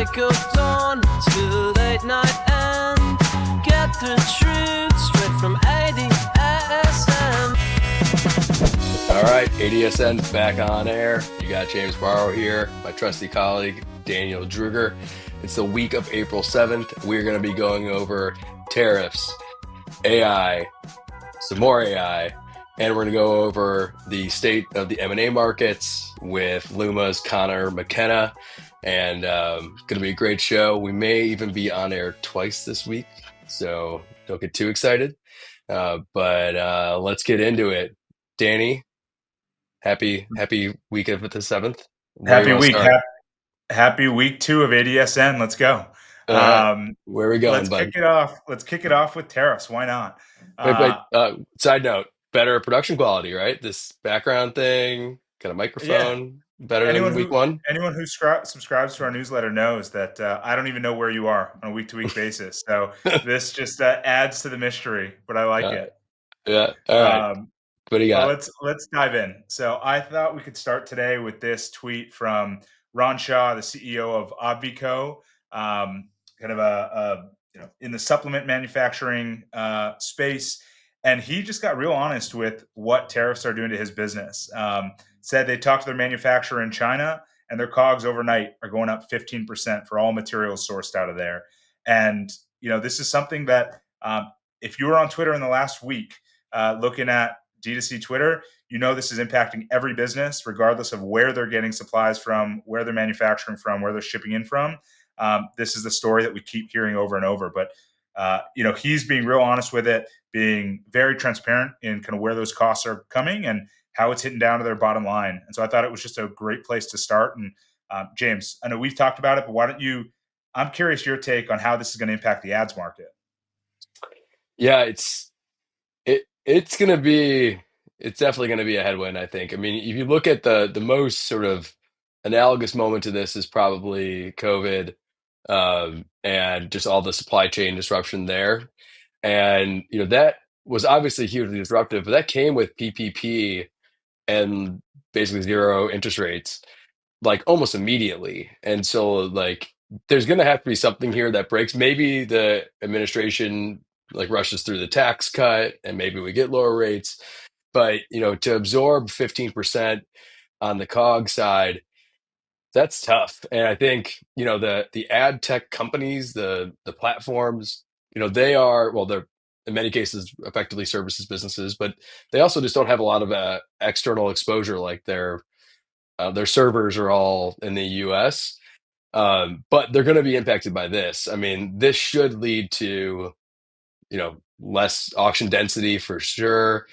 break of dawn to late night and get the truth straight from ADSN. All right, ADSN's back on air. You got James Barrow here, my trusty colleague, Daniel Druger. It's the week of April 7th. We're going to be going over tariffs, AI, some more AI, and we're going to go over the state of the M&A markets with Luma's Connor McKenna. And going to be a great show. We may even be on air twice this week, so don't get too excited. But let's get into it. Danny, happy week of the 7th. Where you Happy want to week. start? Happy week 2 of ADSN. Let's go. All right, where are we going, Let's bud? kick it off. Let's kick it off with tariffs. Why not? Wait, side note, better production quality, right? This background thing, got a Yeah. microphone, better Anyone than week who one. anyone who subscribes to our newsletter knows that I don't even know where you are on a week-to-week basis. So this just adds to the mystery, but I like Uh, it. yeah, all right. What do you But got? let's dive in. So I thought we could start today with this tweet from Ron Shaw, the CEO of Obvico, kind of in the supplement manufacturing space, and he just got real honest with what tariffs are doing to his business. Said they talked to their manufacturer in China, and their COGS overnight are going up 15% for all materials sourced out of there. And this is something that if you were on Twitter in the last week looking at D2C Twitter, this is impacting every business, regardless of where they're getting supplies from, where they're manufacturing from, where they're shipping in from. This is the story that we keep hearing over and over. But, he's being real honest with it, being very transparent in kind of where those costs are coming and how it's hitting down to their bottom line. And so I thought it was just a great place to start. And James, I know we've talked about it, but why don't I'm curious your take on how this is going to impact the ads market. Yeah, it's definitely gonna be a headwind, I think. I mean, if you look at the most sort of analogous moment to this is probably COVID, and just all the supply chain disruption there. And that was obviously hugely disruptive, but that came with PPP and basically zero interest rates, like almost immediately. And so like there's going to have to be something here that breaks. Maybe the administration like rushes through the tax cut and maybe we get lower rates. But to absorb 15% on the COG side, that's tough. And I think the ad tech companies, the platforms, they are, well, they're in many cases effectively services businesses, but they also just don't have a lot of external exposure. Like their servers are all in the US, but they're going to be impacted by this. I mean, this should lead to less auction density for sure.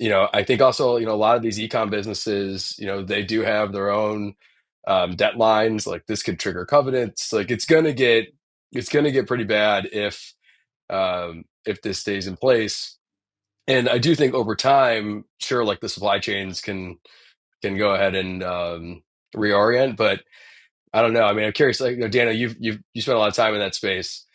I think also a lot of these ecom businesses, they do have their own debt lines. Like this could trigger covenants. Like it's gonna get pretty bad if this stays in place. And I do think over time, sure, like the supply chains can go ahead and reorient. But I don't know. I mean, I'm curious. Like, Daniel, you spent a lot of time in that space.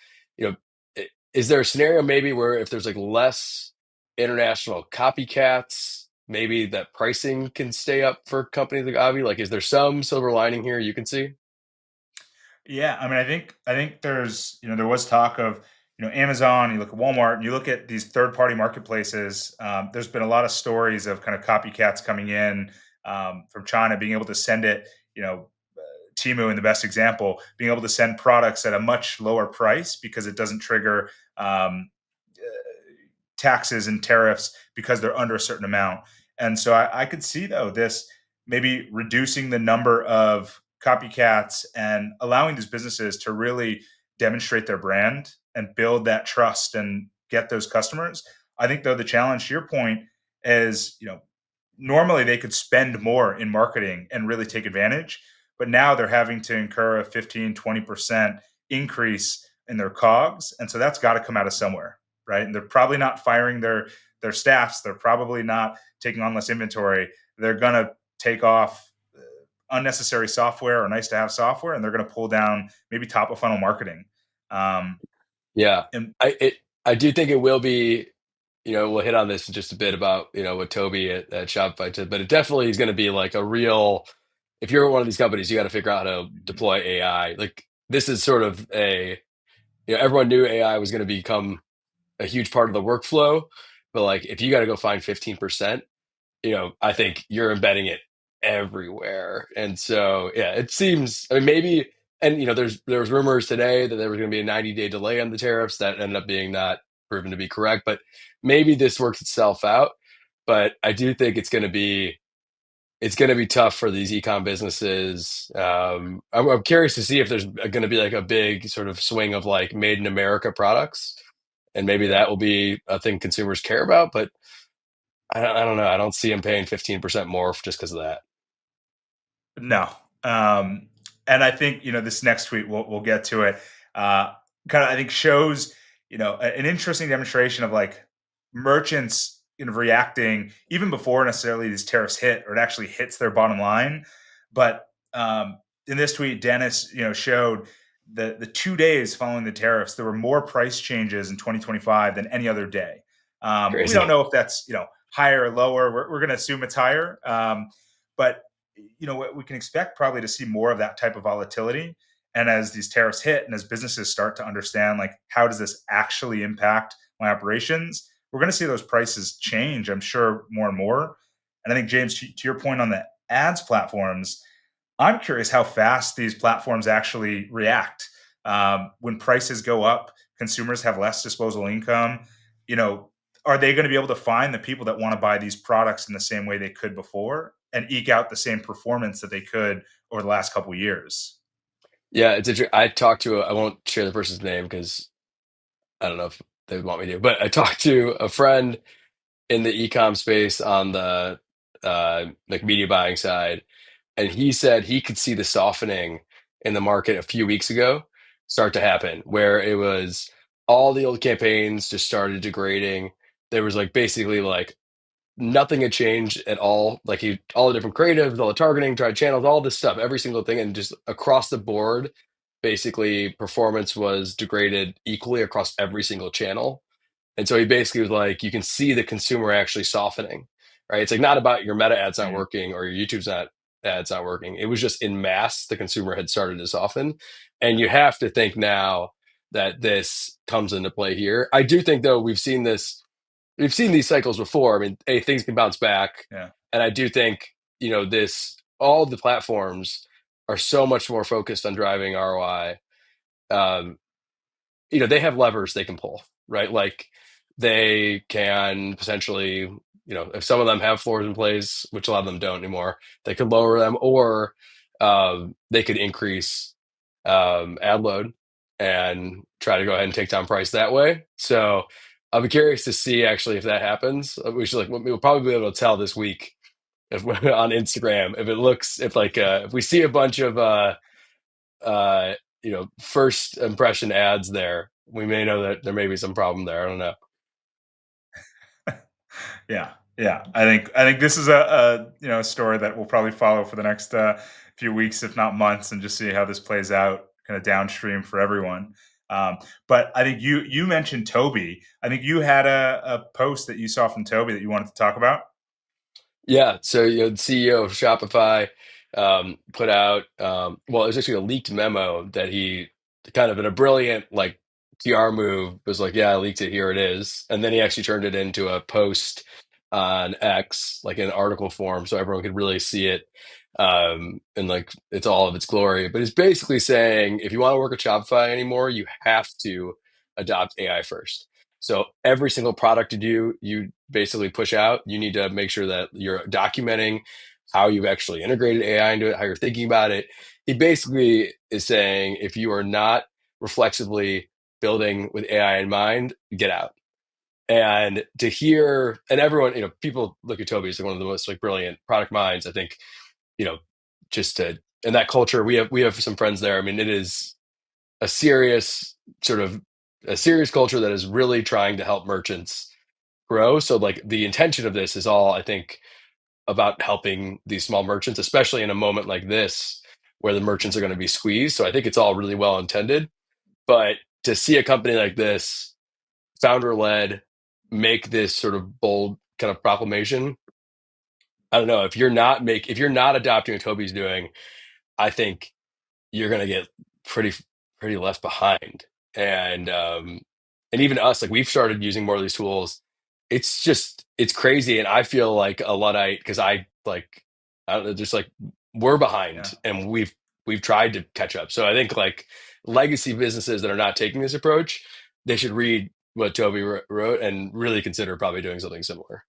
Is there a scenario maybe where if there's like less international copycats, maybe that pricing can stay up for companies like Avi? Like, is there some silver lining here you can see? Yeah, I mean, I think there's there was talk of Amazon. You look at Walmart, and you look at these third-party marketplaces. There's been a lot of stories of kind of copycats coming in from China, being able to send it. Timu, in the best example, being able to send products at a much lower price because it doesn't trigger taxes and tariffs because they're under a certain amount. And so I could see though this maybe reducing the number of copycats and allowing these businesses to really demonstrate their brand and build that trust and get those customers. I think though the challenge to your point is, normally they could spend more in marketing and really take advantage, but now they're having to incur a 15-20% increase in their COGS. And so that's got to come out of somewhere, right? And they're probably not firing their staffs. They're probably not taking on less inventory. They're going to take off unnecessary software or nice to have software, and they're going to pull down maybe top of funnel marketing. Yeah, And I do think it will be. We'll hit on this in just a bit about what Toby at Shopify did, but it definitely is going to be like a real. If you're one of these companies, you got to figure out how to deploy AI. Like this is sort of everyone knew AI was going to become a huge part of the workflow, but like if you got to go find 15%, I think you're embedding it everywhere. And so, yeah, it seems, I mean, maybe, and there was rumors today that there was going to be a 90-day delay on the tariffs that ended up being not proven to be correct, but maybe this works itself out. But I do think it's going to be tough for these ecom businesses. I'm curious to see if there's going to be like a big sort of swing of like made in America products, and maybe Yeah. that will be a thing consumers care about. But I don't know. I don't see them paying 15% more just because of that. No. Um, and I think, this next tweet, we'll get to it. Uh, Kind of, I think, shows, an interesting demonstration of like merchants reacting even before necessarily these tariffs hit, or it actually hits their bottom line. But in this tweet, Dennis, showed the 2 days following the tariffs, there were more price changes in 2025 than any other day. We Crazy. don't know if that's, higher or lower. We're going to assume it's higher. But we can expect probably to see more of that type of volatility. And as these tariffs hit and as businesses start to understand, like, how does this actually impact my operations, we're going to see those prices change, I'm sure, more and more. And I think, James, to your point on the ads platforms, I'm curious how fast these platforms actually react. When prices go up, consumers have less disposable income. You know, are they going to be able to find the people that want to buy these products in the same way they could before and eke out the same performance that they could over the last couple of years? Yeah, it's interesting. I won't share the person's name because I don't know if they would want me to, but I talked to a friend in the ecom space on the like media buying side, and he said he could see the softening in the market a few weeks ago start to happen, where it was all the old campaigns just started degrading. There was like basically like nothing had changed at all. Like all the different creatives, all the targeting, tried channels, all this stuff, every single thing, and just across the board, basically performance was degraded equally across every single channel. And so he basically was like, you can see the consumer actually softening, right? It's like not about your meta ads not Mm, working or your YouTube's not ads not working. It was just in mass, the consumer had started to soften. And you have to think now that this comes into play here. I do think though we've seen these cycles before. I mean, hey, things can bounce back. yeah. And I do think, all the platforms are so much more focused on driving ROI. Um, they have levers they can pull, right? Like they can potentially, if some of them have floors in place, which a lot of them don't anymore, they could lower them, or they could increase ad load and try to go ahead and take down price that way. So I'll be curious to see actually if that happens. We'll probably be able to tell this week if on Instagram if it looks if we see a bunch of uh, first impression ads there, we may know that there may be some problem there. I don't know. Yeah, yeah. I think this is a story that we'll probably follow for the next few weeks, if not months, and just see how this plays out kind of downstream for everyone. But I think you mentioned Toby. I think you had a post that you saw from Toby that you wanted to talk about. Yeah, so the CEO of Shopify put out well, it was actually a leaked memo that he kind of in a brilliant like PR move was like, yeah, I leaked it, here it is. And then he actually turned it into a post on X, like in article form, so everyone could really see it and like it's all of its glory. But it's basically saying if you want to work with Shopify anymore, you have to adopt AI first. So every single product you basically push out, you need to make sure that you're documenting how you've actually integrated AI into it, how you're thinking about it. He basically is saying if you are not reflexively building with AI in mind, get out. And to hear, and everyone, people look at Toby as like one of the most like brilliant product minds. I think, you know, just to in that culture, we have some friends there. I mean, it is a serious sort of a serious culture that is really trying to help merchants grow. So like the intention of this is all I think about helping these small merchants, especially in a moment like this where the merchants are going to be squeezed. So I think it's all really well intended. But to see a company like this, founder led, make this sort of bold kind of proclamation, I don't know if you're not adopting what Toby's doing, I think you're going to get pretty pretty left behind. And even us, like we've started using more of these tools. It's crazy. And I feel like a Luddite because I don't know, just like we're Yeah. behind and we've tried to catch up. So I think like legacy businesses that are not taking this approach, they should read what Toby wrote and really consider probably doing something similar.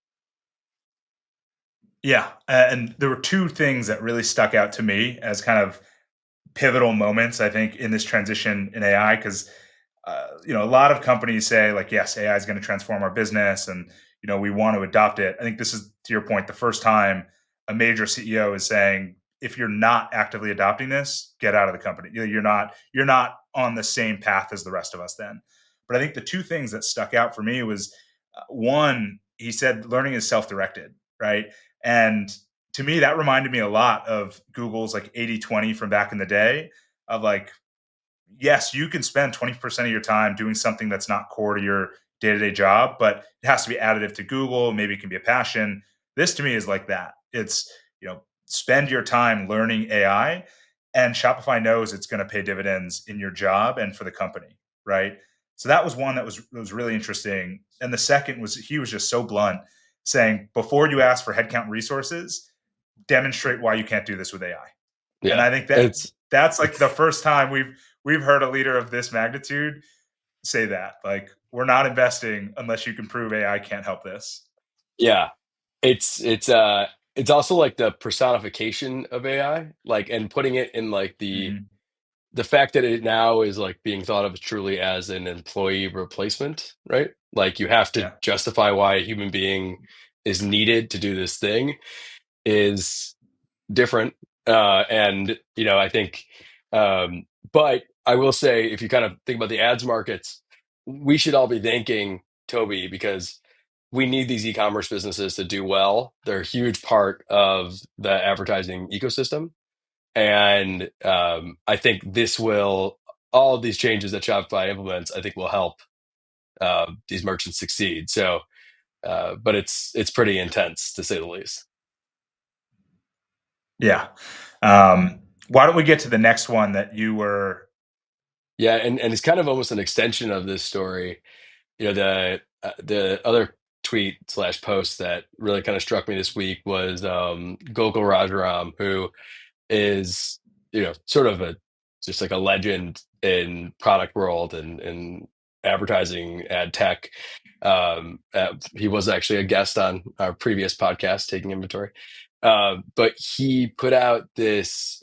Yeah. And there were two things that really stuck out to me as kind of pivotal moments, I think, in this transition in AI. Because a lot of companies say like, yes, AI is going to transform our business, and we want to adopt it. I think this is, to your point, the first time a major CEO is saying, if you're not actively adopting this, get out of the company. You're not on the same path as the rest of us then. But I think the two things that stuck out for me was one, he said learning is self-directed, right? And to me, that reminded me a lot of Google's like 80/20 from back in the day of like, yes, you can spend 20% of your time doing something that's not core to your day-to-day job, but it has to be additive to Google. Maybe it can be a passion. This to me is like that. It's, spend your time learning AI, and Shopify knows it's going to pay dividends in your job and for the company, right? So that was one that was really interesting. And the second was he was just so blunt, saying before you ask for headcount resources, demonstrate why you can't do this with AI. And Yeah. I think that It's that's like the first time we've heard a leader of this magnitude say that. Like, we're not investing unless you can prove AI can't help this. yeah. It's also like the personification of AI, like and putting it in like Mhm. the fact that it now is like being thought of truly as an employee replacement, right? Like you have to Yeah. justify why a human being is needed to do this thing is different. And I think, but I will say, if you kind of think about the ads markets, we should all be thanking Toby because we need these e-commerce businesses to do well. They're a huge part of the advertising ecosystem, and I think this will all of these changes that Shopify implements, I think, will help these merchants succeed. So, but it's pretty intense to say the least. Yeah. Why don't we get to the next one that you were Yeah, and it's kind of almost an extension of this story. The other tweet slash post that really kind of struck me this week was Gokul Rajaram, who is sort of a just like a legend in product world and advertising ad tech. He was actually a guest on our previous podcast, Taking Inventory. But he put out this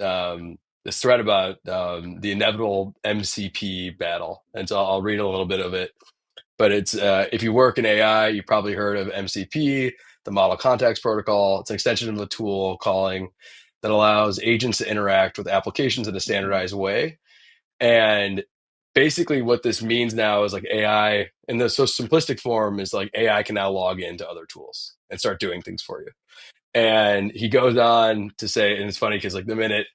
thread about the inevitable MCP battle, and so I'll read a little bit of it. But it's if you work in AI, you probably heard of MCP, the Model Context Protocol. It's an extension of a tool calling that allows agents to interact with applications in a standardized way. And basically, what this means now is like AI, in the so simplistic form, is like AI can now log into other tools and start doing things for you. And he goes on to say, and it's funny because like the minute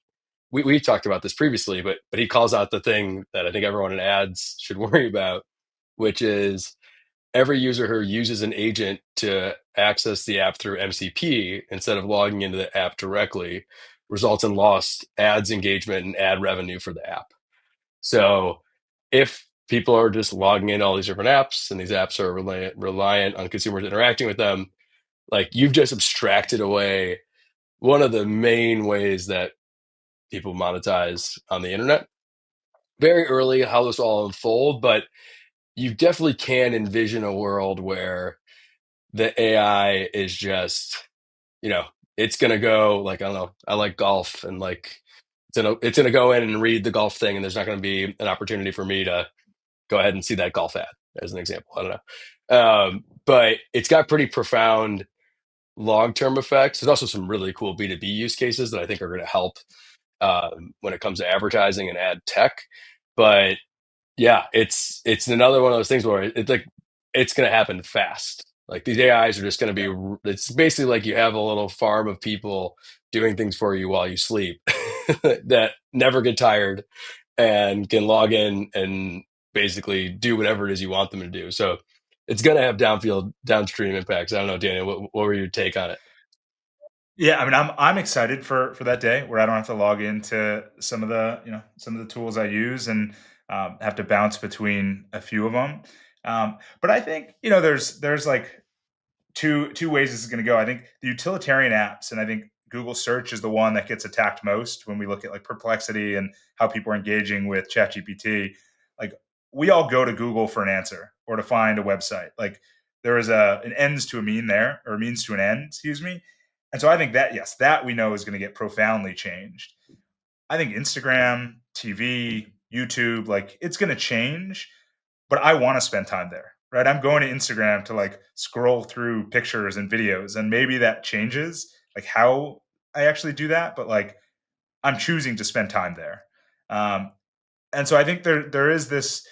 we talked about this previously, but he calls out the thing that I think everyone in ads should worry about, which is every user who uses an agent to access the app through MCP instead of logging into the app directly results in lost ads engagement and ad revenue for the app. So if people are just logging in all these different apps and these apps are reliant on consumers interacting with them, like you've just abstracted away one of the main ways that people monetize on the internet. Very early how this will all unfold, but you definitely can envision a world where the AI is just, you know, it's gonna go like I don't know. I like golf, and like it's gonna go in and read the golf thing, and there's not gonna be an opportunity for me to go ahead and see that golf ad as an example. I don't know, but it's got pretty profound long-term effects. There's also some really cool B2B use cases that I think are going to help when it comes to advertising and ad tech. But yeah, it's another one of those things where it's like it's going to happen fast. Like these AIs are just going to yeah. be. It's basically like you have a little farm of people doing things for you while you sleep that never get tired and can log in and basically do whatever it is you want them to do. So it's going to have downstream impacts. I don't know, Daniel, what were your take on it? Yeah, I mean, I'm excited for that day where I don't have to log into some of the some of the tools I use and have to bounce between a few of them. But I think there's like two ways this is going to go. I think the utilitarian apps, and I think Google search is the one that gets attacked most when we look at like perplexity and how people are engaging with ChatGPT. Like we all go to Google for an answer or to find a website. Like there is an ends to a mean there, or a means to an end, excuse me. And so I think that, yes, that we know is going to get profoundly changed. I think Instagram, TV, YouTube, like it's going to change, but I want to spend time there, right? I'm going to Instagram to like scroll through pictures and videos, and maybe that changes like how I actually do that, but like I'm choosing to spend time there. Um, and so I think there is this.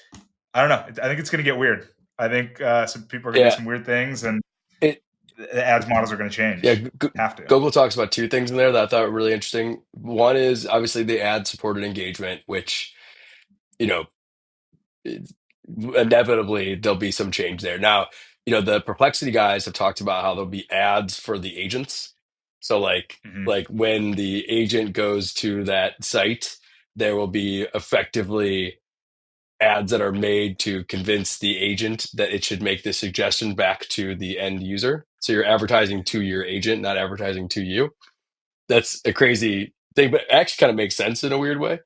I don't know. I think it's going to get weird. I think some people are going to do Yeah, some weird things, and it the ads models are going to yeah. change. Have to. Google talks about two things in there that I thought were really interesting. One is obviously the ad supported engagement, which you know inevitably there'll be some change there. Now, the Perplexity guys have talked about how there'll be ads for the agents. So Hmm. like when the agent goes to that site, there will be effectively ads that are made to convince the agent that it should make the suggestion back to the end user. So you're advertising to your agent, not advertising to you. That's a crazy thing, but it actually kind of makes sense in a weird way.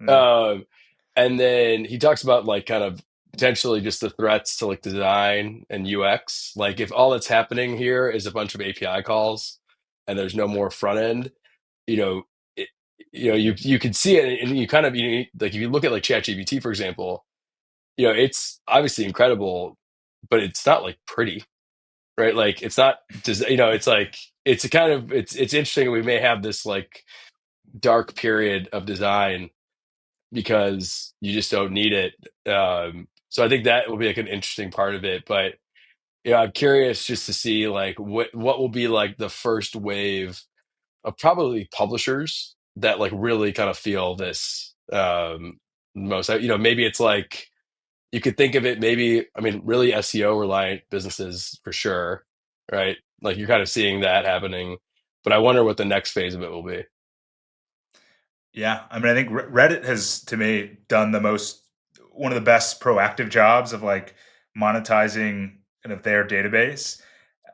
Yeah. Um, and then he talks about like kind of potentially just the threats to like design and UX. Like if all that's happening here is a bunch of API calls and there's no more front end, you know, it, you can see it, and you kind of like if you look at like ChatGPT for example, it's obviously incredible, but it's not like pretty, right? Like it's not it's like it's a kind of it's interesting. We may have this like dark period of design because you just don't need it. So I think that will be like an interesting part of it. But I'm curious just to see like what will be like the first wave of probably publishers that like really kind of feel this most. Maybe it's like you could think of it maybe, I mean, really SEO reliant businesses for sure, right? Like you're kind of seeing that happening, but I wonder what the next phase of it will be. Yeah, I mean, I think Reddit has, to me, done one of the best proactive jobs of like monetizing kind of their database,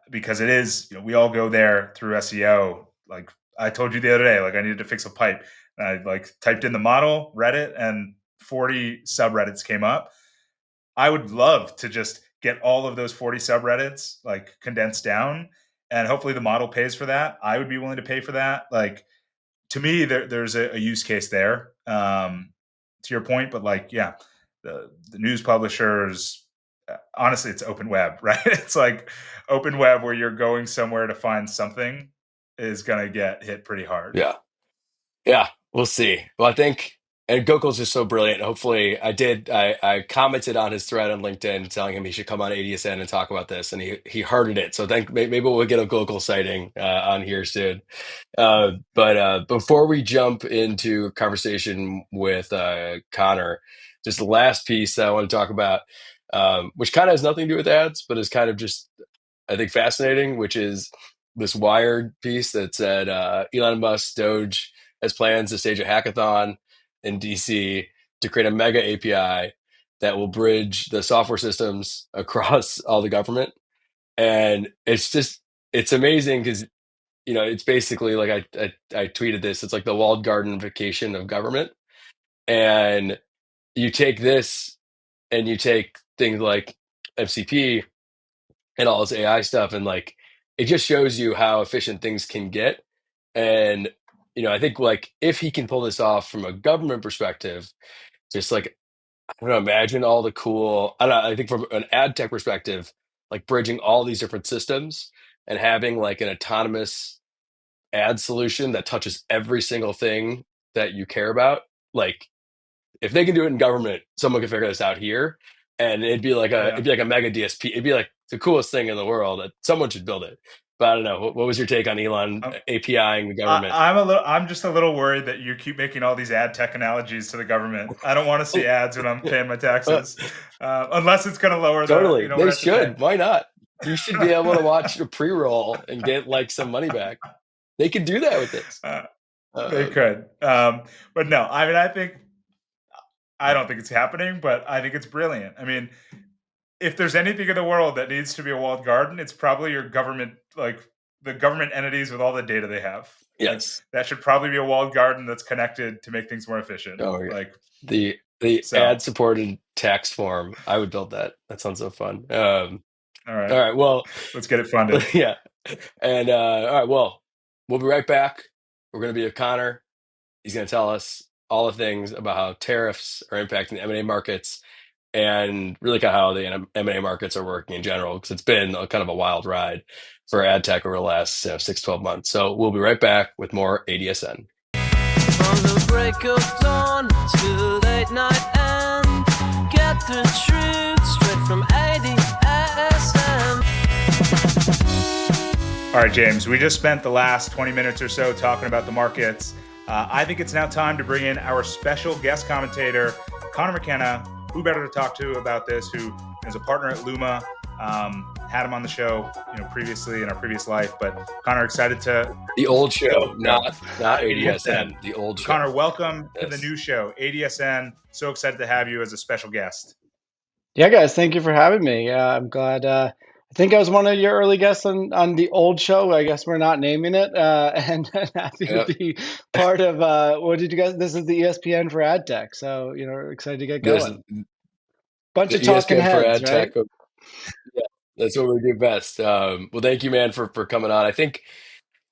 because it is, we all go there through SEO. Like I told you the other day, like I needed to fix a pipe, and I like typed in the model Reddit, and 40 subreddits came up. I would love to just get all of those 40 subreddits like condensed down, and hopefully the model pays for that. I would be willing to pay for that. Like to me, there's a use case there. To your point, but like, yeah, the news publishers, honestly, it's open web, right? It's like open web where you're going somewhere to find something is going to get hit pretty hard. Yeah. Yeah, we'll see. Well, I think, and Gokul's just so brilliant. Hopefully, I commented on his thread on LinkedIn telling him he should come on ADSN and talk about this, and he hearted it. So think maybe we'll get a Gokul sighting on here soon. But before we jump into conversation with Connor, just the last piece that I want to talk about, which kind of has nothing to do with ads, but is kind of just I think fascinating, which is this Wired piece that said Elon Musk Doge has plans to stage a hackathon in DC to create a mega API that will bridge the software systems across all the government. And it's amazing because it's basically like I tweeted this. It's like the walled gardenification of government, and you take this and you take things like MCP and all this AI stuff, and like it just shows you how efficient things can get. And I think like if he can pull this off from a government perspective, just like I don't know, imagine all the cool. I don't know, I think from an ad tech perspective, like bridging all these different systems and having like an autonomous ad solution that touches every single thing that you care about. Like if they can do it in government, someone can figure this out here, and Yeah. it'd be like a mega DSP. It'd be like the coolest thing in the world. Someone should build it. But I don't know. What was your take on Elon Um, APIing the government? I'm just a little worried that you keep making all these ad tech analogies to the government. I don't want to see ads when I'm paying my Uh, taxes, unless it's going to lower the totally, they rent to pay. should. Why not? You should be able to watch a pre-roll and get like some money back. They can do that with this. Uh, they Um, could. But no, I mean, I don't think it's happening, but I think it's brilliant. I mean, if there's anything in the world that needs to be a walled garden, it's probably your government, like the government entities with all the data they have. Like yes. that should probably be a walled garden that's connected to make things more efficient. Oh, yeah. Like The so. ad supported tax form. I would build that. That sounds so fun. All right, All right. Well, let's get it funded. yeah. And all right. Well, we'll be right back. We're going to be with Connor. He's going to tell us all the things about how tariffs are impacting the M&A markets and really kind of how the M&A markets are working in general, because it's been kind of a wild ride for ad tech over the last 6-12 months. So we'll be right back with more ADSN. From the break of dawn to late night and get the truth straight from ADSN. All right, James, we just spent the last 20 minutes or so talking about the markets. I think it's now time to bring in our special guest commentator, Connor McKenna. Who better to talk to about this, who is a partner at Luma, had him on the show, previously in our previous life. But Connor, excited to The old show, not ADSN. The old show. Connor, welcome to the Yes. new show, ADSN. So excited to have you as a special guest. Yeah, guys, thank you for having me. I'm glad. I think I was one of your early guests on the old show. I guess we're not naming it, and happy to Yep. be part of. What did you guys? This is the ESPN for ad tech, so excited to get There's going. Bunch the of talking ESPN for heads, ad right? tech. Yeah, that's what we do best. Well, thank you, man, for coming on. I think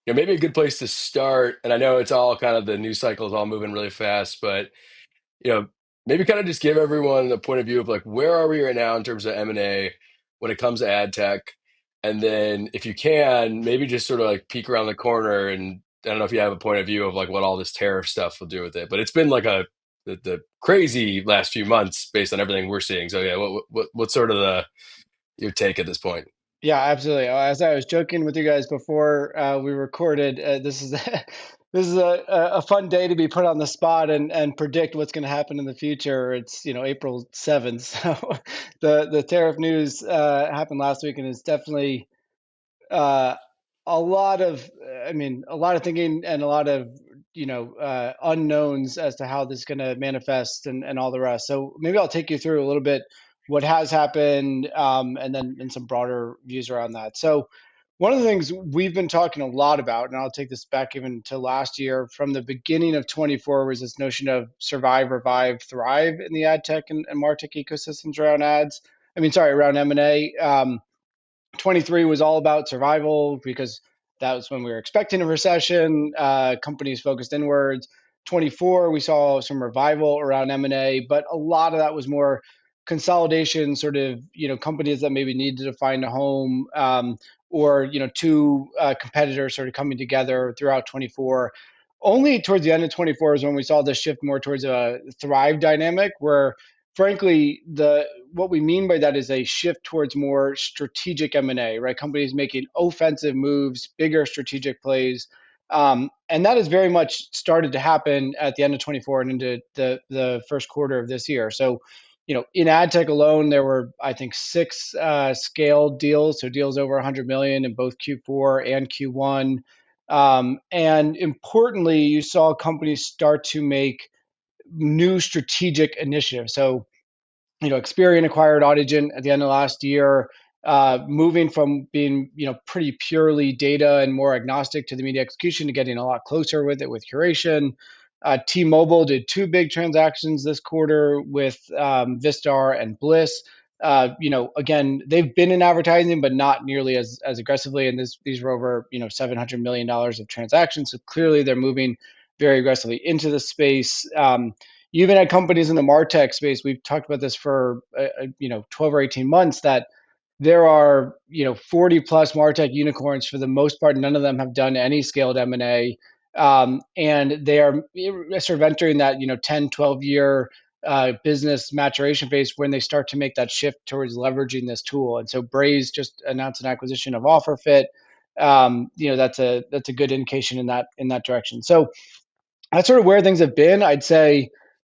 maybe a good place to start, and I know it's all kind of the news cycle is all moving really fast, but maybe kind of just give everyone a point of view of like where are we right now in terms of M&A when it comes to ad tech, and then if you can, maybe just sort of like peek around the corner, and I don't know if you have a point of view of like what all this tariff stuff will do with it, but it's been like the crazy last few months based on everything we're seeing. So yeah, what's sort of your take at this point? Yeah, absolutely. As I was joking with you guys before we recorded, this is this is a fun day to be put on the spot and predict what's going to happen in the future. It's April 7th, so the tariff news happened last week, and it's definitely uh, a lot of, a lot of thinking and a lot of, unknowns as to how this is going to manifest and all the rest. So maybe I'll take you through a little bit what has happened, and then some broader views around that. So one of the things we've been talking a lot about, and I'll take this back even to last year, from the beginning of 24, was this notion of survive, revive, thrive in the ad tech and martech ecosystems around ads. Around M&A. 23 was all about survival because that was when we were expecting a recession. Companies focused inwards. 24, we saw some revival around M&A, but a lot of that was more consolidation, sort of, companies that maybe needed to find a home, or, two competitors sort of coming together throughout 24. Only towards the end of 24 is when we saw this shift more towards a thrive dynamic, where frankly, the what we mean by that is a shift towards more strategic M&A, right? Companies making offensive moves, bigger strategic plays, and that has very much started to happen at the end of 24 and into the first quarter of this year. So, in ad tech alone, there were, I think, 6 scaled deals, so deals over 100 million in both Q4 and Q1. And importantly, you saw companies start to make new strategic initiatives. So, Experian acquired Audigen at the end of last year, moving from being, pretty purely data and more agnostic to the media execution to getting a lot closer with it with curation. T-Mobile did 2 big transactions this quarter with Vistar and Bliss. Again, they've been in advertising, but not nearly as aggressively. And these were over, $700 million of transactions. So clearly they're moving very aggressively into the space. You even had companies in the martech space. We've talked about this for 12 or 18 months, that there are 40 plus martech unicorns. For the most part, none of them have done any scaled M&A, and they are sort of entering that 10, 12 year business maturation phase when they start to make that shift towards leveraging this tool. And so Braze just announced an acquisition of OfferFit. That's a good indication in that direction. So that's sort of where things have been. I'd say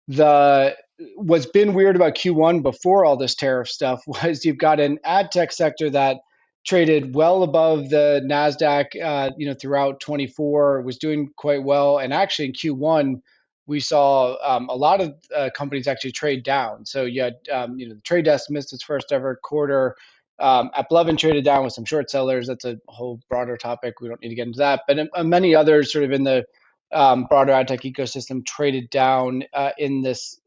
the what's been weird about Q1 before all this tariff stuff was you've got an ad tech sector that traded well above the Nasdaq, throughout 24, was doing quite well, and actually in Q1 we saw a lot of companies actually trade down. So you had, the trade desk missed its first ever quarter. AppLovin traded down with some short sellers. That's a whole broader topic. We don't need to get into that. But many others, sort of in the broader ad tech ecosystem, traded down in this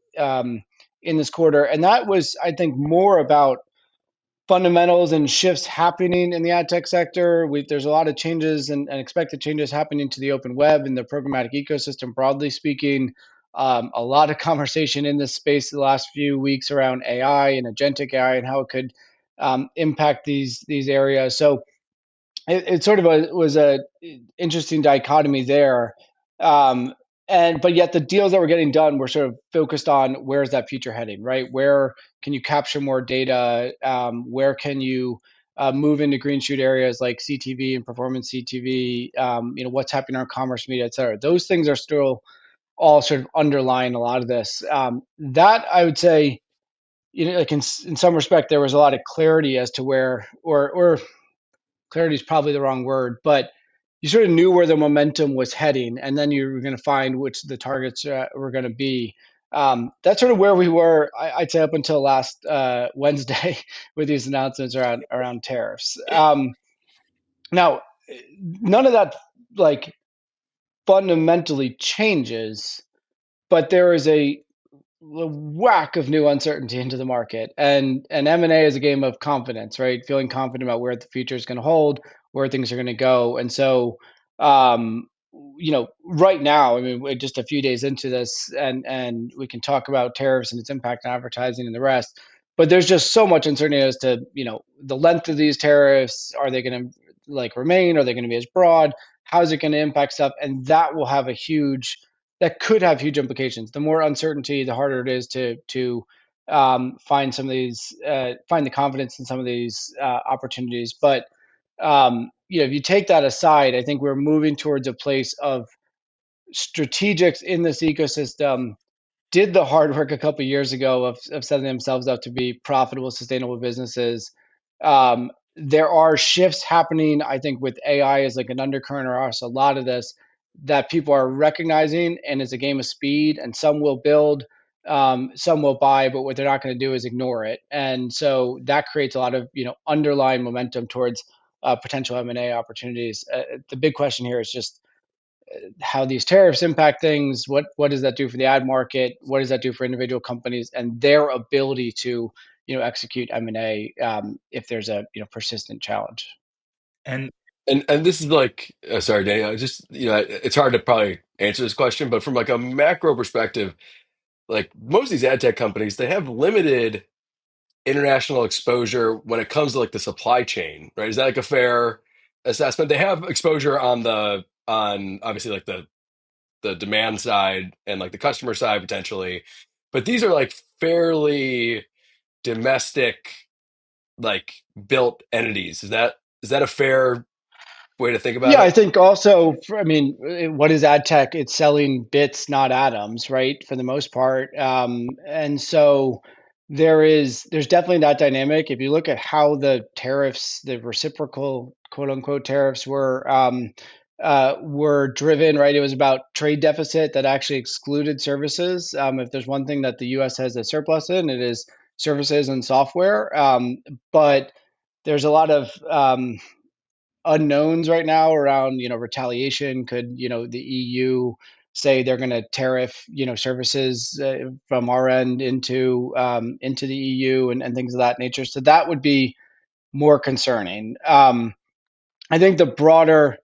quarter, and that was, I think, more about fundamentals and shifts happening in the ad tech sector. There's a lot of changes and expected changes happening to the open web and the programmatic ecosystem, broadly speaking. A lot of conversation in this space the last few weeks around AI and agentic AI and how it could impact these areas. So it sort of was a interesting dichotomy there. Um, but yet the deals that were getting done were sort of focused on where's that future heading, right? Where can you capture more data? Where can you move into green shoot areas like CTV and performance CTV? What's happening on commerce media, et cetera. Those things are still all sort of underlying a lot of this. That I would say, like in some respect, there was a lot of clarity as to where, or clarity is probably the wrong word, but you sort of knew where the momentum was heading, and then you were going to find which the targets were going to be. That's sort of where we were, I'd say, up until last Wednesday with these announcements around tariffs. Now, none of that like fundamentally changes, but there is a whack of new uncertainty into the market, and M&A is a game of confidence, right? Feeling confident about where the future is going to hold, where things are going to go. And so um right now, I mean, we're just a few days into this, and we can talk about tariffs and its impact on advertising and the rest, but there's just so much uncertainty as to the length of these tariffs. Are they going to like remain? Are they going to be as broad? How is it going to impact stuff? And that could have huge implications. The more uncertainty, the harder it is to find find the confidence in some of these opportunities. But if you take that aside, I think we're moving towards a place of strategics in this ecosystem did the hard work a couple of years ago of setting themselves up to be profitable, sustainable businesses. There are shifts happening, I think, with AI as like an undercurrent or a lot of this that people are recognizing, and it's a game of speed. And some will build, some will buy, but what they're not going to do is ignore it. And so that creates a lot of underlying momentum towards potential M&A opportunities. The big question here is just how these tariffs impact things. What does that do for the ad market? What does that do for individual companies and their ability to execute M&A if there's a persistent challenge? And And this is like, sorry, Daniel, just, it's hard to probably answer this question, but from like a macro perspective, like most of these ad tech companies, they have limited international exposure when it comes to like the supply chain, right? Is that like a fair assessment? They have exposure on obviously like the demand side and like the customer side potentially, but these are like fairly domestic, like built entities. Is that a fair way to think about Yeah, I it? think also, what is ad tech? It's selling bits, not atoms, right? For the most part. And so there's definitely that dynamic. If you look at how the tariffs, the reciprocal quote unquote tariffs were driven, right? It was about trade deficit that actually excluded services. If there's one thing that the US has a surplus in, it is services and software. But there's a lot of unknowns right now around retaliation. Could the EU say they're going to tariff services from our end into the EU and things of that nature? So that would be more concerning. I think the broader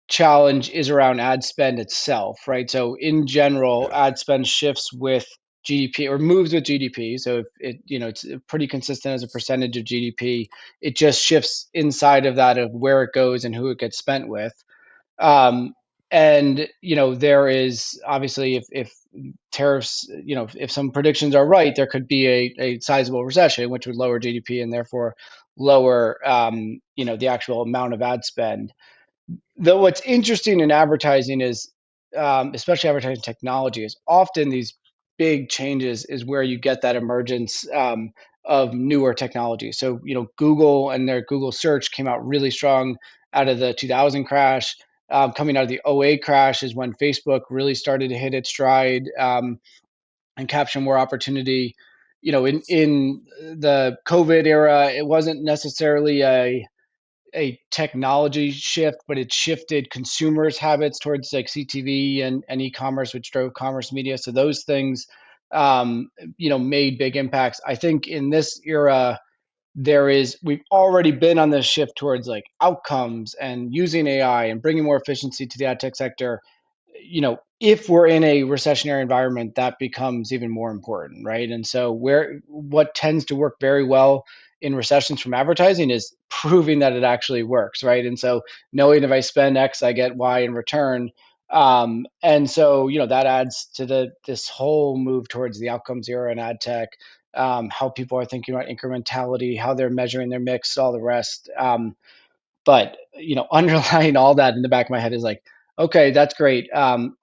challenge is around ad spend itself, right? So in general, Yeah. ad spend shifts with GDP or moves with GDP. So if it's pretty consistent as a percentage of GDP. It just shifts inside of that of where it goes and who it gets spent with. Um, and there is obviously, if tariffs, if some predictions are right, there could be a sizable recession, which would lower GDP and therefore lower the actual amount of ad spend. Though what's interesting in advertising is, especially advertising technology, is often these big changes is where you get that emergence of newer technology. So, Google and their Google search came out really strong out of the 2000 crash. Coming out of the '08 crash is when Facebook really started to hit its stride, and capture more opportunity. In the COVID era, it wasn't necessarily a technology shift, but it shifted consumers' habits towards like CTV and e-commerce, which drove commerce media. So those things, made big impacts. I think in this era, we've already been on this shift towards like outcomes and using AI and bringing more efficiency to the ad tech sector. If we're in a recessionary environment, that becomes even more important, right? And so what tends to work very well in recessions from advertising is proving that it actually works, right? And so knowing if I spend X, I get Y in return. And so, that adds to this whole move towards the outcome zero in ad tech, how people are thinking about incrementality, how they're measuring their mix, all the rest. But underlying all that in the back of my head is like, okay, that's great.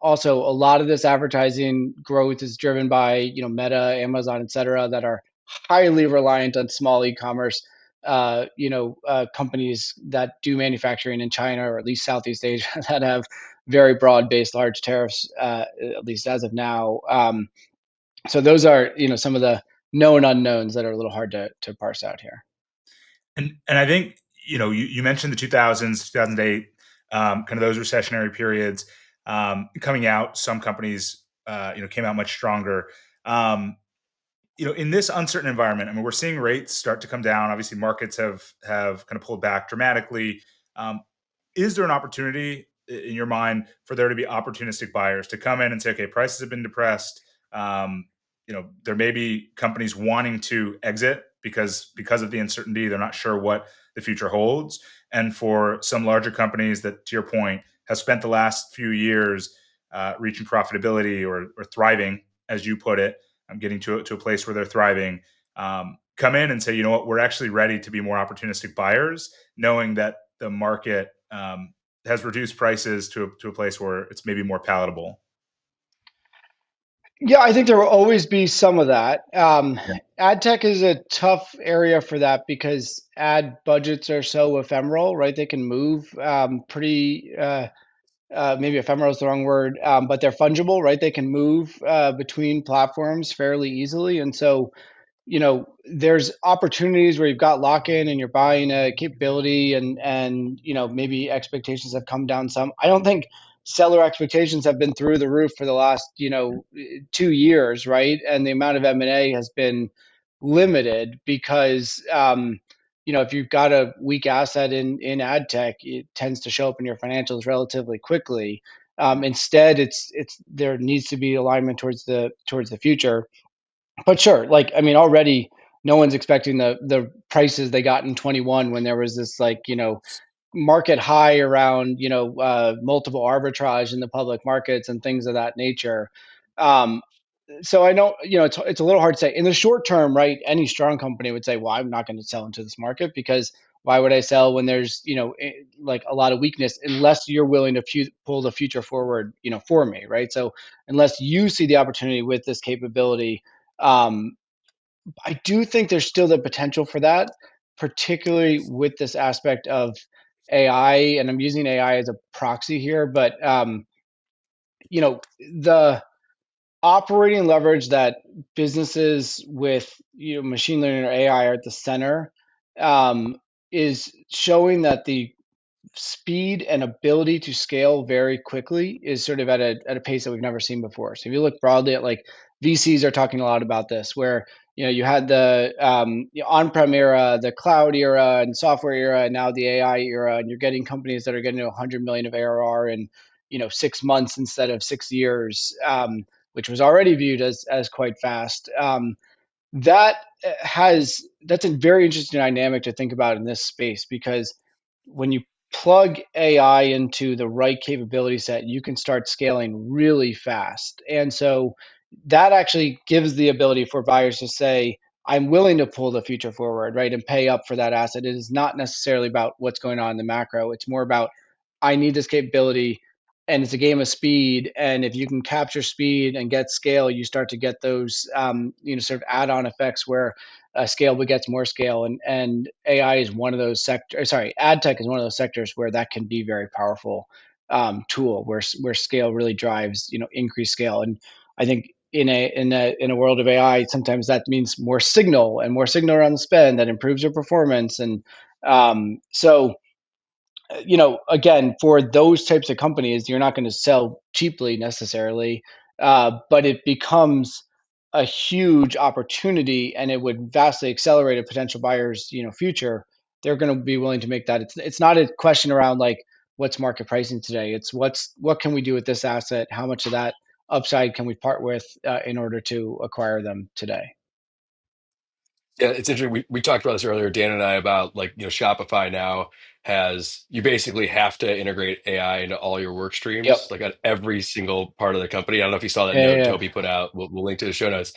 Also, a lot of this advertising growth is driven by Meta, Amazon, et cetera, that are highly reliant on small e-commerce, companies that do manufacturing in China or at least Southeast Asia that have very broad-based large tariffs, at least as of now. So those are some of the known unknowns that are a little hard to parse out here. And I think you mentioned the 2000s, 2008, kind of those recessionary periods coming out. Some companies came out much stronger. In this uncertain environment, I mean, we're seeing rates start to come down. Obviously, markets have kind of pulled back dramatically. Is there an opportunity in your mind for there to be opportunistic buyers to come in and say, okay, prices have been depressed. There may be companies wanting to exit because of the uncertainty, they're not sure what the future holds. And for some larger companies that, to your point, have spent the last few years reaching profitability or thriving, as you put it, getting to a place where they're thriving, come in and say, you know what, we're actually ready to be more opportunistic buyers, knowing that the market has reduced prices to a place where it's maybe more palatable. Yeah, I think there will always be some of that. Ad tech is a tough area for that because ad budgets are so ephemeral, right? They can move pretty, maybe ephemeral is the wrong word, but they're fungible, right? They can move between platforms fairly easily. And so, there's opportunities where you've got lock-in and you're buying a capability and maybe expectations have come down some. I don't think seller expectations have been through the roof for the last, 2 years, right? And the amount of M&A has been limited because, if you've got a weak asset in ad tech, it tends to show up in your financials relatively quickly. Instead, there needs to be alignment towards the future. But sure, like I mean, already no one's expecting the prices they got in 21 when there was this like market high around multiple arbitrage in the public markets and things of that nature. Um, so I know it's a little hard to say in the short term, right? Any strong company would say, well, I'm not going to sell into this market because why would I sell when there's like a lot of weakness unless you're willing to pull the future forward for me, right? So unless you see the opportunity with this capability, um, I do think there's still the potential for that, particularly with this aspect of AI, and I'm using AI as a proxy here, but the operating leverage that businesses with machine learning or AI are at the center, is showing that the speed and ability to scale very quickly is sort of at a pace that we've never seen before. So if you look broadly at like VCs are talking a lot about this, where you had the on-prem era, the cloud era, and software era, and now the AI era, and you're getting companies that are getting to 100 million of ARR in 6 months instead of 6 years, which was already viewed as quite fast. That that's a very interesting dynamic to think about in this space because when you plug AI into the right capability set, you can start scaling really fast. And so that actually gives the ability for buyers to say, I'm willing to pull the future forward, right, and pay up for that asset. It is not necessarily about what's going on in the macro. It's more about, I need this capability. and it's a game of speed. And if you can capture speed and get scale, you start to get those sort of add-on effects where scale begets more scale. And AI is one of those sectors. Sorry, ad tech is one of those sectors where that can be very powerful tool where scale really drives increased scale. And I think in a world of AI, sometimes that means more signal and more signal around the spend that improves your performance. And so again, for those types of companies, you're not going to sell cheaply necessarily, but it becomes a huge opportunity, and it would vastly accelerate a potential buyer's, future. They're going to be willing to make that. It's not a question around like what's market pricing today. It's what can we do with this asset? How much of that upside can we part with in order to acquire them today? Yeah, it's interesting. We talked about this earlier, Dan and I, about like, Shopify now has, you basically have to integrate AI into all your work Yep. streams, like on every single part of the company. I don't know if you saw that Yeah. note Yeah. Toby put out. We'll link to the show notes.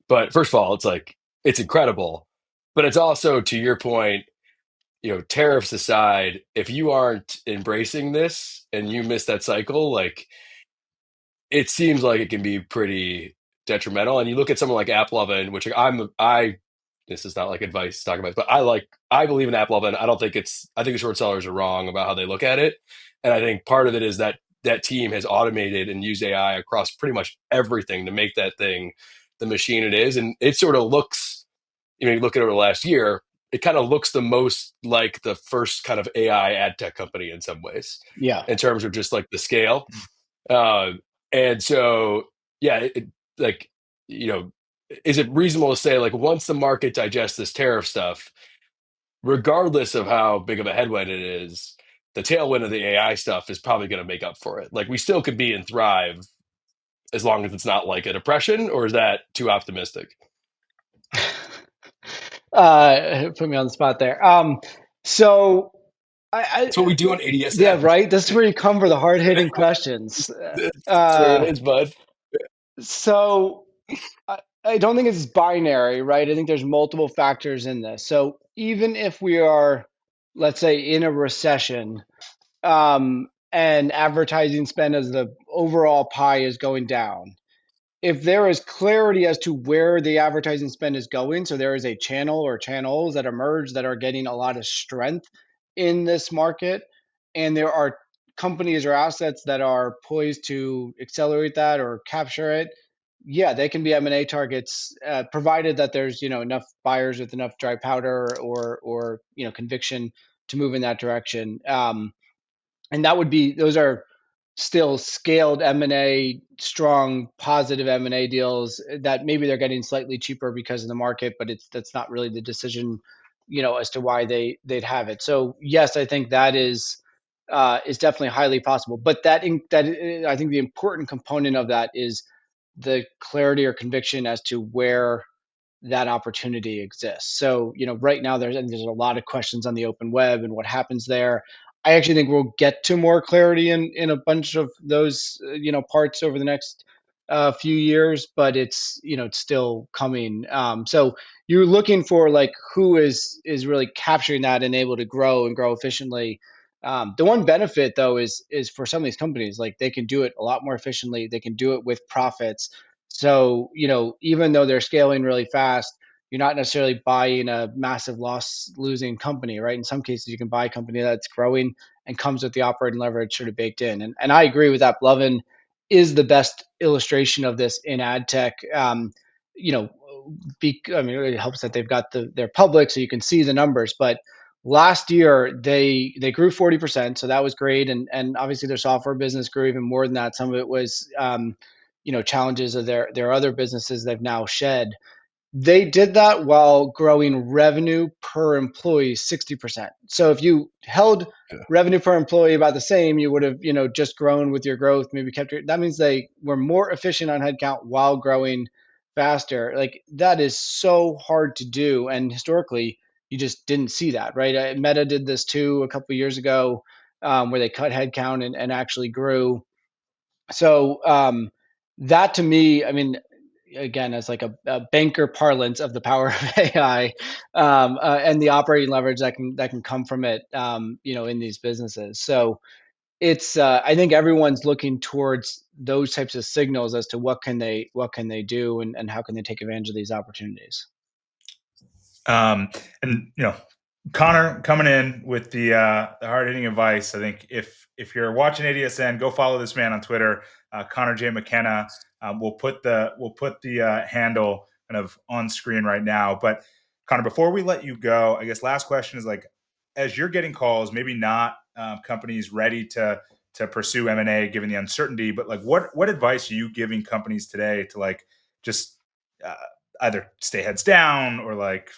But first of all, it's like, it's incredible. But it's also, to your point, tariffs aside, if you aren't embracing this and you miss that cycle, like, it seems like it can be pretty detrimental. And you look at someone like AppLovin, which this is not like advice to talk about, but I believe in AppLovin. I think the short sellers are wrong about how they look at it. And I think part of it is that that team has automated and used AI across pretty much everything to make that thing the machine it is. And it sort of looks, you look at it over the last year, it kind of looks the most like the first kind of AI ad tech company in some ways, Yeah. in terms of just like the scale. Uh, and so, yeah, like, is it reasonable to say, like, once the market digests this tariff stuff, regardless of how big of a headwind it is, the tailwind of the AI stuff is probably going to make up for it? Like, we still could be and thrive as long as it's not like a depression, or is that too optimistic? Put me on the spot there. So That's what we do on yeah, ADSN. right. This is where you come for the hard hitting questions. That's where it is, bud. So I don't think it's binary, right? I think there's multiple factors in this. So even if we are, let's say, in a recession, and advertising spend as the overall pie is going down, if there is clarity as to where the advertising spend is going, so there is a channel or channels that emerge that are getting a lot of strength in this market, and there are companies or assets that are poised to accelerate that or capture it, yeah, they can be M&A targets, provided that there's enough buyers with enough dry powder or conviction to move in that direction. And those are still scaled M&A, strong positive M&A deals that maybe they're getting slightly cheaper because of the market, but that's not really the decision, as to why they'd have it. So yes, I think that is definitely highly possible. But I think the important component of that is the clarity or conviction as to where that opportunity exists. So, right now there's a lot of questions on the open web and what happens there. I actually think we'll get to more clarity in a bunch of those, parts over the next few years, but it's still coming. So you're looking for like who is really capturing that and able to grow and grow efficiently. The one benefit though is for some of these companies, like they can do it a lot more efficiently. They can do it with profits. So, even though they're scaling really fast, you're not necessarily buying a massive loss losing company, right? In some cases, you can buy a company that's growing and comes with the operating leverage sort of baked in. And I agree with that. Blovin is the best illustration of this in ad tech. You know, I mean, it helps that they've got their public so you can see the numbers. But last year they grew 40%, so that was great. And obviously their software business grew even more than that. Some of it was challenges of their other businesses they've now shed. They did that while growing revenue per employee 60%. So if you held revenue per employee about the same, you would have, just grown with your growth, maybe that means they were more efficient on headcount while growing faster. Like that is so hard to do. And historically, you just didn't see that, right? Meta did this too a couple of years ago, where they cut headcount and actually grew. So that to me, I mean, again, as like a banker parlance of the power of AI, and the operating leverage that can come from it, in these businesses. So it's I think everyone's looking towards those types of signals as to what can they do, and how can they take advantage of these opportunities. And Connor coming in with the hard hitting advice. I think if you're watching ADSN, go follow this man on Twitter, Connor J McKenna. We'll put the handle kind of on screen right now. But Connor, before we let you go, I guess last question is like, as you're getting calls, maybe not companies ready to pursue M&A given the uncertainty, but like what advice are you giving companies today to like just either stay heads down or like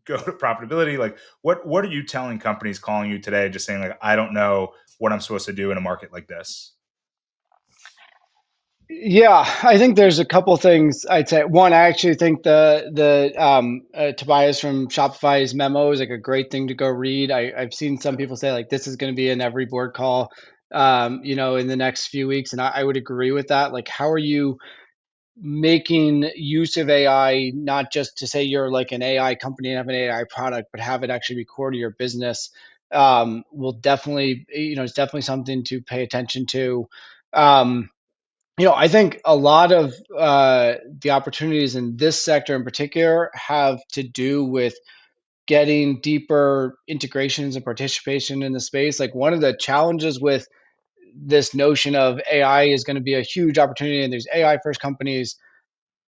go to profitability? Like what are you telling companies calling you today just saying like, I don't know what I'm supposed to do in a market like this? Yeah, I think there's a couple things I'd say. One, I actually think the Tobias from Shopify's memo is like a great thing to go read. I've seen some people say like this is going to be in every board call, in the next few weeks, and I would agree with that. Like, how are you making use of AI, not just to say you're like an AI company and have an AI product, but have it actually be core to your business? Will definitely, it's definitely something to pay attention to. I think a lot of the opportunities in this sector in particular have to do with getting deeper integrations and participation in the space. Like, one of the challenges with this notion of AI is going to be a huge opportunity, and there's AI first companies,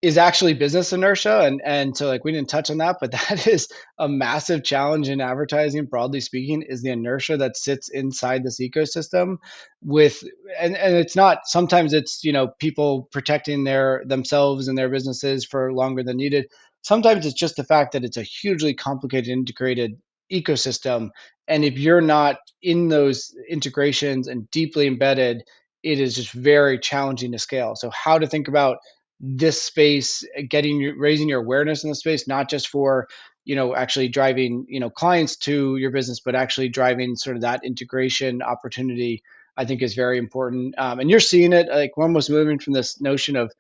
is actually business inertia. And so like we didn't touch on that, but that is a massive challenge in advertising, broadly speaking, is the inertia that sits inside this ecosystem with and it's not, sometimes it's people protecting themselves and their businesses for longer than needed. Sometimes it's just the fact that it's a hugely complicated integrated ecosystem, and if you're not in those integrations and deeply embedded, it is just very challenging to scale. So how to think about this space, raising your awareness in the space, not just for actually driving clients to your business, but actually driving sort of that integration opportunity, I think is very important. And you're seeing it, like we're almost moving from this notion of,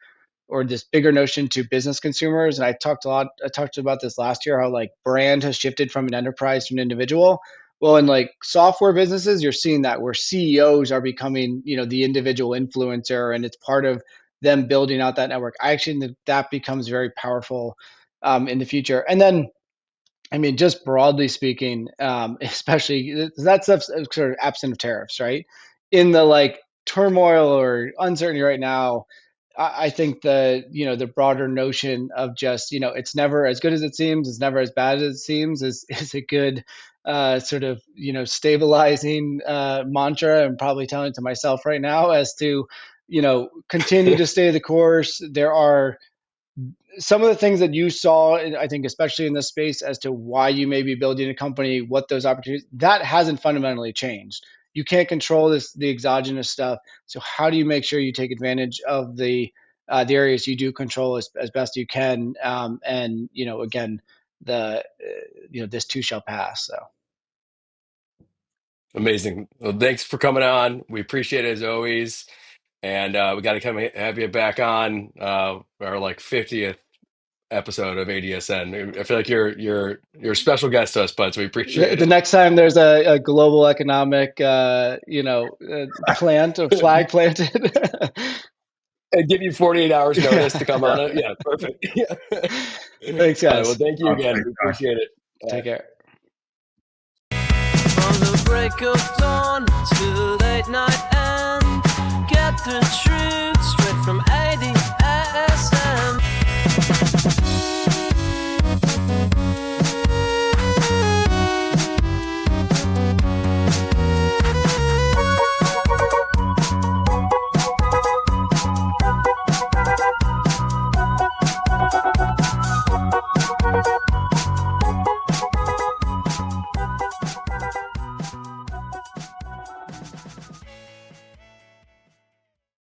or this bigger notion, to business consumers. And I talked about this last year, how like brand has shifted from an enterprise to an individual. Well, in like software businesses, you're seeing that where CEOs are becoming, the individual influencer, and it's part of them building out that network. I actually think that becomes very powerful in the future. And then, I mean, just broadly speaking, especially that stuff's sort of absent of tariffs, right? In the like turmoil or uncertainty right now, I think the broader notion of just it's never as good as it seems, it's never as bad as it seems, is a good sort of stabilizing mantra. I'm probably telling it to myself right now, as to continue to stay the course. There are some of the things that you saw, I think, especially in this space, as to why you may be building a company, what those opportunities, that hasn't fundamentally changed. You can't control the exogenous stuff. So how do you make sure you take advantage of the areas you do control as best you can? And again, this too shall pass. So. Amazing. Well, thanks for coming on. We appreciate it as always. And we got to come have you back on our like 50th episode of ADSN. I feel like you're a special guest to us, bud. So we appreciate the it. next time there's a global economic, plant or flag planted. And give you 48 hours notice to come on it. Yeah, perfect. Yeah. Thanks, guys. All right, well, thank you again. We appreciate it. Take care. From the break of dawn to late night and get the truth straight from ADSN.